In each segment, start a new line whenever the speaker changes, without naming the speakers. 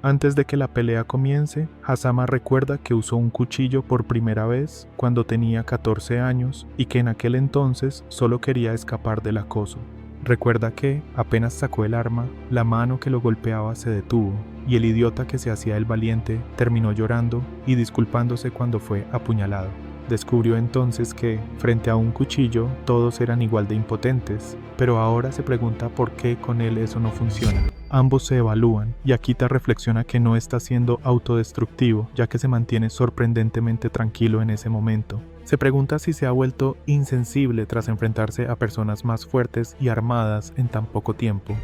Antes de que la pelea comience, Hazama recuerda que usó un cuchillo por primera vez cuando tenía 14 años y que en aquel entonces solo quería escapar del acoso. Recuerda que, apenas sacó el arma, la mano que lo golpeaba se detuvo y el idiota que se hacía el valiente terminó llorando y disculpándose cuando fue apuñalado. Descubrió entonces que, frente a un cuchillo, todos eran igual de impotentes, pero ahora se pregunta por qué con él eso no funciona. Ambos se evalúan y Akita reflexiona que no está siendo autodestructivo, ya que se mantiene sorprendentemente tranquilo en ese momento. Se pregunta si se ha vuelto insensible tras enfrentarse a personas más fuertes y armadas en tan poco tiempo.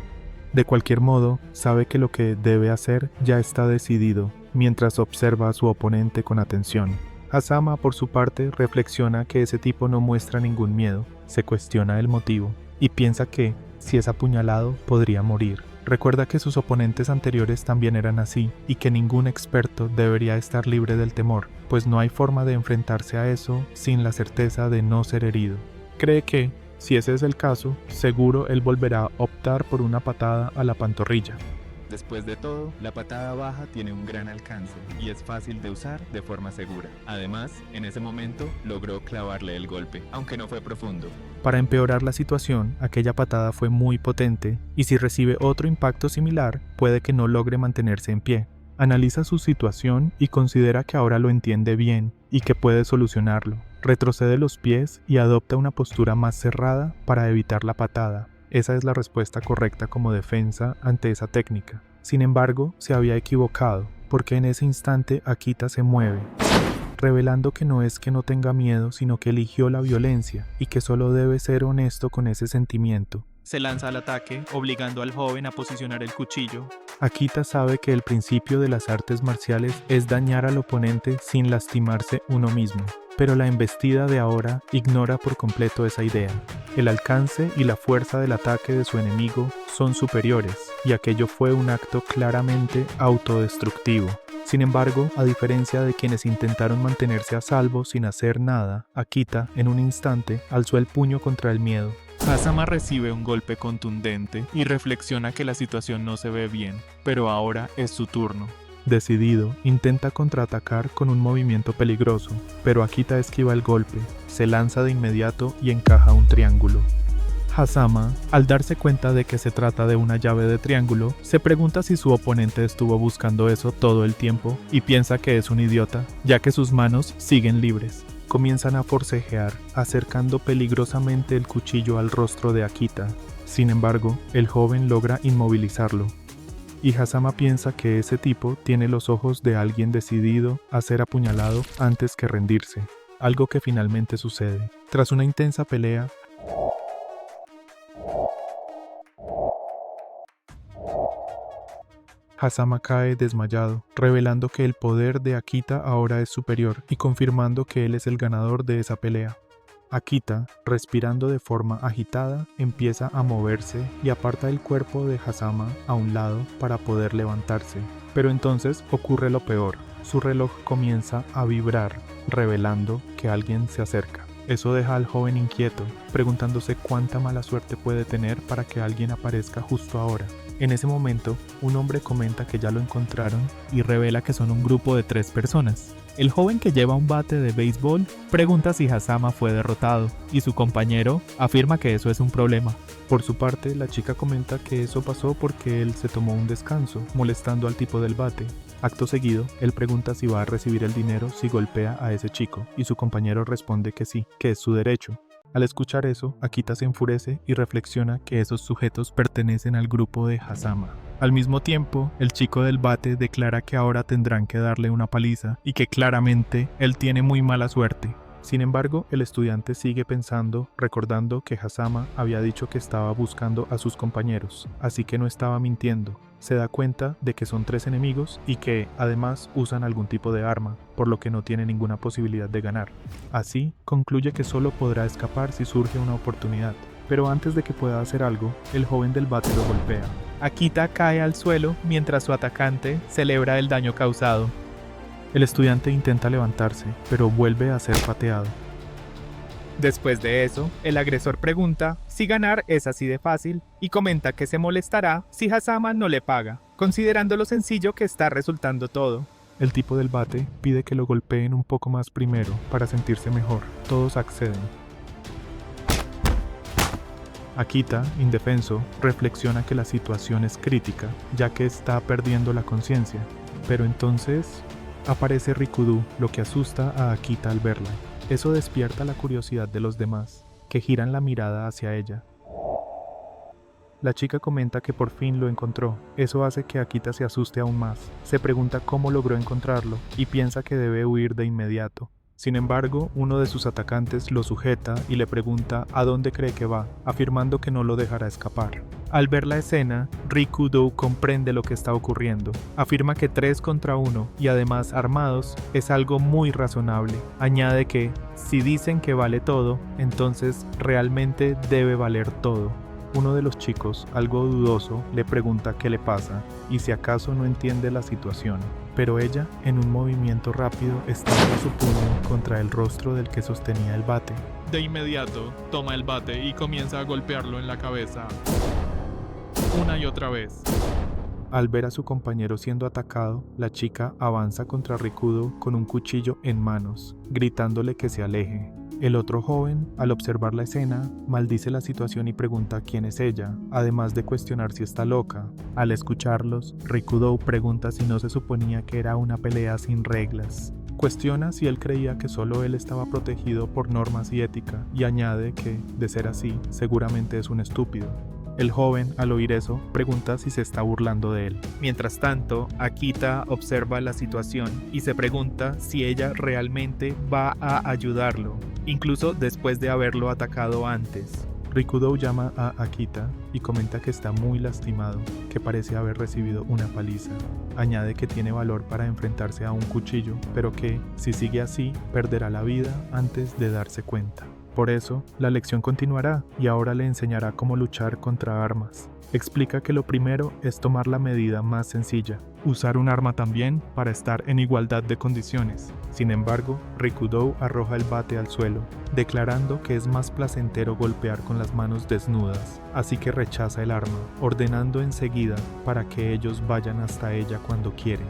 De cualquier modo, sabe que lo que debe hacer ya está decidido, mientras observa a su oponente con atención. Hazama, por su parte, reflexiona que ese tipo no muestra ningún miedo, se cuestiona el motivo, y piensa que, si es apuñalado, podría morir. Recuerda que sus oponentes anteriores también eran así, y que ningún experto debería estar libre del temor, pues no hay forma de enfrentarse a eso sin la certeza de no ser herido. Cree que, si ese es el caso, seguro él volverá a optar por una patada a la pantorrilla.
Después de todo, la patada baja tiene un gran alcance y es fácil de usar de forma segura. Además, en ese momento logró clavarle el golpe, aunque no fue profundo.
Para empeorar la situación, aquella patada fue muy potente y si recibe otro impacto similar, puede que no logre mantenerse en pie. Analiza su situación y considera que ahora lo entiende bien y que puede solucionarlo. Retrocede los pies y adopta una postura más cerrada para evitar la patada. Esa es la respuesta correcta como defensa ante esa técnica. Sin embargo, se había equivocado, porque en ese instante Akita se mueve, revelando que no es que no tenga miedo, sino que eligió la violencia y que solo debe ser honesto con ese sentimiento.
Se lanza al ataque, obligando al joven a posicionar el cuchillo.
Akita sabe que el principio de las artes marciales es dañar al oponente sin lastimarse uno mismo, pero la embestida de ahora ignora por completo esa idea. El alcance y la fuerza del ataque de su enemigo son superiores, y aquello fue un acto claramente autodestructivo. Sin embargo, a diferencia de quienes intentaron mantenerse a salvo sin hacer nada, Akita, en un instante, alzó el puño contra el miedo.
Hazama recibe un golpe contundente y reflexiona que la situación no se ve bien, pero ahora es su turno.
Decidido, intenta contraatacar con un movimiento peligroso, pero Akita esquiva el golpe, se lanza de inmediato y encaja un triángulo. Hazama, al darse cuenta de que se trata de una llave de triángulo, se pregunta si su oponente estuvo buscando eso todo el tiempo y piensa que es un idiota, ya que sus manos siguen libres. Comienzan a forcejear, acercando peligrosamente el cuchillo al rostro de Akita. Sin embargo, el joven logra inmovilizarlo. Y Hazama piensa que ese tipo tiene los ojos de alguien decidido a ser apuñalado antes que rendirse, algo que finalmente sucede. Tras una intensa pelea, Hazama cae desmayado, revelando que el poder de Akita ahora es superior y confirmando que él es el ganador de esa pelea. Akita, respirando de forma agitada, empieza a moverse y aparta el cuerpo de Hazama a un lado para poder levantarse. Pero entonces ocurre lo peor. Su reloj comienza a vibrar, revelando que alguien se acerca. Eso deja al joven inquieto, preguntándose cuánta mala suerte puede tener para que alguien aparezca justo ahora. En ese momento, un hombre comenta que ya lo encontraron y revela que son un grupo de 3 personas. El joven que lleva un bate de béisbol pregunta si Hazama fue derrotado y su compañero afirma que eso es un problema. Por su parte, la chica comenta que eso pasó porque él se tomó un descanso, molestando al tipo del bate. Acto seguido, él pregunta si va a recibir el dinero si golpea a ese chico y su compañero responde que sí, que es su derecho. Al escuchar eso, Akita se enfurece y reflexiona que esos sujetos pertenecen al grupo de Hazama. Al mismo tiempo, el chico del bate declara que ahora tendrán que darle una paliza y que claramente él tiene muy mala suerte. Sin embargo, el estudiante sigue pensando, recordando que Hazama había dicho que estaba buscando a sus compañeros, así que no estaba mintiendo. Se da cuenta de que son 3 enemigos y que, además, usan algún tipo de arma, por lo que no tiene ninguna posibilidad de ganar. Así, concluye que solo podrá escapar si surge una oportunidad. Pero antes de que pueda hacer algo, el joven del bate lo golpea.
Akita cae al suelo mientras su atacante celebra el daño causado.
El estudiante intenta levantarse, pero vuelve a ser pateado.
Después de eso, el agresor pregunta si ganar es así de fácil y comenta que se molestará si Hazama no le paga, considerando lo sencillo que está resultando todo.
El tipo del bate pide que lo golpeen un poco más primero para sentirse mejor. Todos acceden. Akita, indefenso, reflexiona que la situación es crítica, ya que está perdiendo la conciencia. Pero entonces aparece Rikudo, lo que asusta a Akita al verla. Eso despierta la curiosidad de los demás, que giran la mirada hacia ella. La chica comenta que por fin lo encontró. Eso hace que Akita se asuste aún más. Se pregunta cómo logró encontrarlo y piensa que debe huir de inmediato. Sin embargo, uno de sus atacantes lo sujeta y le pregunta a dónde cree que va, afirmando que no lo dejará escapar. Al ver la escena, Rikudo comprende lo que está ocurriendo. Afirma que 3 contra 1 y además armados es algo muy razonable. Añade que, si dicen que vale todo, entonces realmente debe valer todo. Uno de los chicos, algo dudoso, le pregunta qué le pasa y si acaso no entiende la situación. Pero ella, en un movimiento rápido, estalla su puño contra el rostro del que sostenía el bate.
De inmediato, toma el bate y comienza a golpearlo en la cabeza. Una y otra vez.
Al ver a su compañero siendo atacado, la chica avanza contra Rikudo con un cuchillo en manos, gritándole que se aleje. El otro joven, al observar la escena, maldice la situación y pregunta quién es ella, además de cuestionar si está loca. Al escucharlos, Rikudo pregunta si no se suponía que era una pelea sin reglas. Cuestiona si él creía que solo él estaba protegido por normas y ética, y añade que, de ser así, seguramente es un estúpido. El joven, al oír eso, pregunta si se está burlando de él.
Mientras tanto, Akita observa la situación y se pregunta si ella realmente va a ayudarlo, incluso después de haberlo atacado antes.
Rikudo llama a Akita y comenta que está muy lastimado, que parece haber recibido una paliza. Añade que tiene valor para enfrentarse a un cuchillo, pero que, si sigue así, perderá la vida antes de darse cuenta. Por eso, la lección continuará y ahora le enseñará cómo luchar contra armas. Explica que lo primero es tomar la medida más sencilla, usar un arma también para estar en igualdad de condiciones. Sin embargo, Rikudo arroja el bate al suelo, declarando que es más placentero golpear con las manos desnudas, así que rechaza el arma, ordenando enseguida para que ellos vayan hasta ella cuando quieren.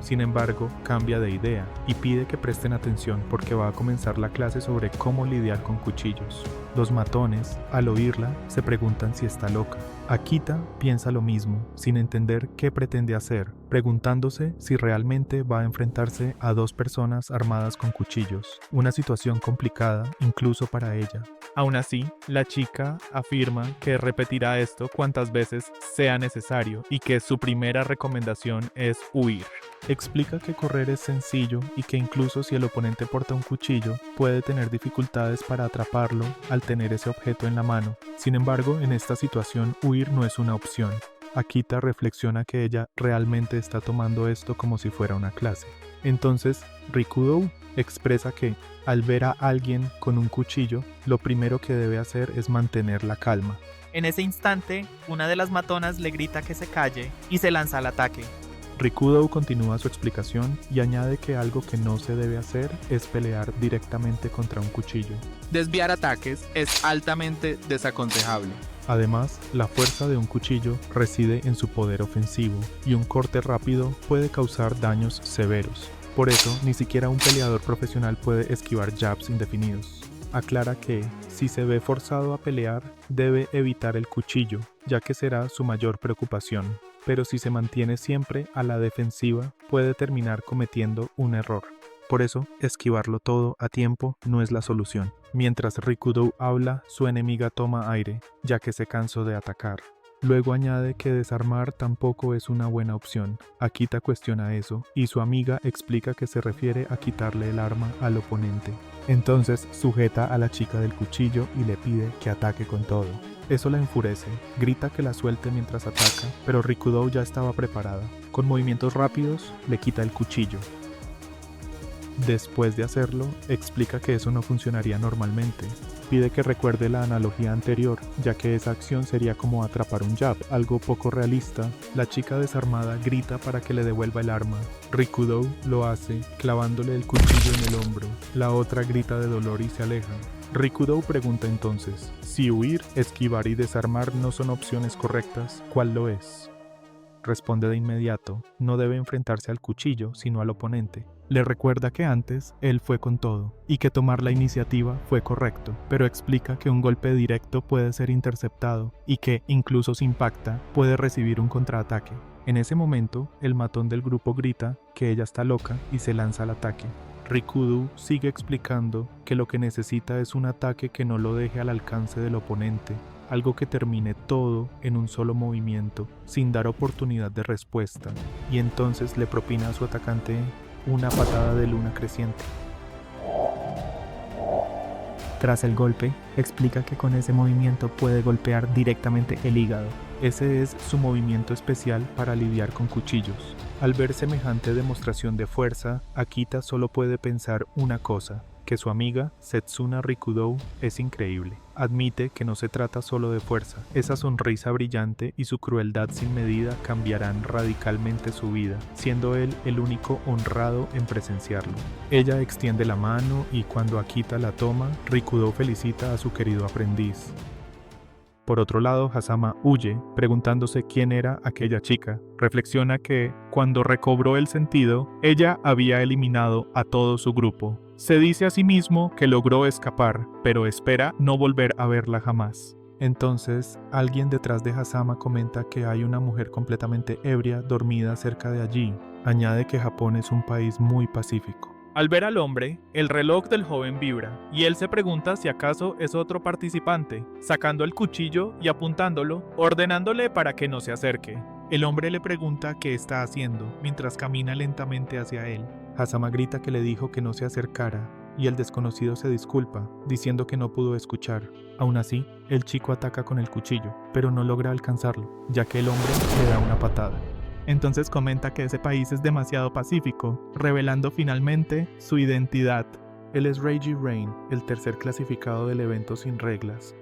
Sin embargo, cambia de idea y pide que presten atención porque va a comenzar la clase sobre cómo lidiar con cuchillos. Los matones, al oírla, se preguntan si está loca. Akita piensa lo mismo, sin entender qué pretende hacer, preguntándose si realmente va a enfrentarse a 2 personas armadas con cuchillos, una situación complicada incluso para ella.
Aún así, la chica afirma que repetirá esto cuantas veces sea necesario y que su primera recomendación es huir.
Explica que correr es sencillo y que incluso si el oponente porta un cuchillo, puede tener dificultades para atraparlo al tener ese objeto en la mano. Sin embargo, en esta situación, huir no es una opción. Akita reflexiona que ella realmente está tomando esto como si fuera una clase. Entonces, Rikudo expresa que, al ver a alguien con un cuchillo, lo primero que debe hacer es mantener la calma.
En ese instante, una de las matonas le grita que se calle y se lanza al ataque.
Rikudo continúa su explicación y añade que algo que no se debe hacer es pelear directamente contra un cuchillo.
Desviar ataques es altamente desaconsejable.
Además, la fuerza de un cuchillo reside en su poder ofensivo y un corte rápido puede causar daños severos. Por eso, ni siquiera un peleador profesional puede esquivar jabs indefinidos. Aclara que, si se ve forzado a pelear, debe evitar el cuchillo, ya que será su mayor preocupación. Pero si se mantiene siempre a la defensiva, puede terminar cometiendo un error. Por eso, esquivarlo todo a tiempo no es la solución. Mientras Rikudo habla, su enemiga toma aire, ya que se cansó de atacar. Luego añade que desarmar tampoco es una buena opción. Akita cuestiona eso, y su amiga explica que se refiere a quitarle el arma al oponente. Entonces sujeta a la chica del cuchillo y le pide que ataque con todo. Eso la enfurece, grita que la suelte mientras ataca, pero Rikudo ya estaba preparada. Con movimientos rápidos, le quita el cuchillo. Después de hacerlo, explica que eso no funcionaría normalmente. Pide que recuerde la analogía anterior, ya que esa acción sería como atrapar un jab, algo poco realista. La chica desarmada grita para que le devuelva el arma. Rikudo lo hace, clavándole el cuchillo en el hombro. La otra grita de dolor y se aleja. Rikudo pregunta entonces, si huir, esquivar y desarmar no son opciones correctas, ¿cuál lo es? Responde de inmediato, no debe enfrentarse al cuchillo, sino al oponente. Le recuerda que antes él fue con todo, y que tomar la iniciativa fue correcto, pero explica que un golpe directo puede ser interceptado, y que, incluso si impacta, puede recibir un contraataque. En ese momento, el matón del grupo grita que ella está loca y se lanza al ataque. Rikudo sigue explicando que lo que necesita es un ataque que no lo deje al alcance del oponente, algo que termine todo en un solo movimiento, sin dar oportunidad de respuesta, y entonces le propina a su atacante una patada de luna creciente.
Tras el golpe, explica que con ese movimiento puede golpear directamente el hígado.
Ese es su movimiento especial para lidiar con cuchillos. Al ver semejante demostración de fuerza, Akita solo puede pensar una cosa, que su amiga, Setsuna Rikudo, es increíble. Admite que no se trata solo de fuerza. Esa sonrisa brillante y su crueldad sin medida cambiarán radicalmente su vida, siendo él el único honrado en presenciarlo. Ella extiende la mano y cuando Akita la toma, Rikudo felicita a su querido aprendiz. Por otro lado, Hazama huye, preguntándose quién era aquella chica. Reflexiona que, cuando recobró el sentido, ella había eliminado a todo su grupo. Se dice a sí mismo que logró escapar, pero espera no volver a verla jamás. Entonces, alguien detrás de Hazama comenta que hay una mujer completamente ebria dormida cerca de allí. Añade que Japón es un país muy pacífico.
Al ver al hombre, el reloj del joven vibra, y él se pregunta si acaso es otro participante, sacando el cuchillo y apuntándolo, ordenándole para que no se acerque.
El hombre le pregunta qué está haciendo, mientras camina lentamente hacia él. Hazama grita que le dijo que no se acercara, y el desconocido se disculpa, diciendo que no pudo escuchar. Aún así, el chico ataca con el cuchillo, pero no logra alcanzarlo, ya que el hombre le da una patada.
Entonces comenta que ese país es demasiado pacífico, revelando finalmente su identidad.
Él es Reiji Rain, el tercer clasificado del evento sin reglas.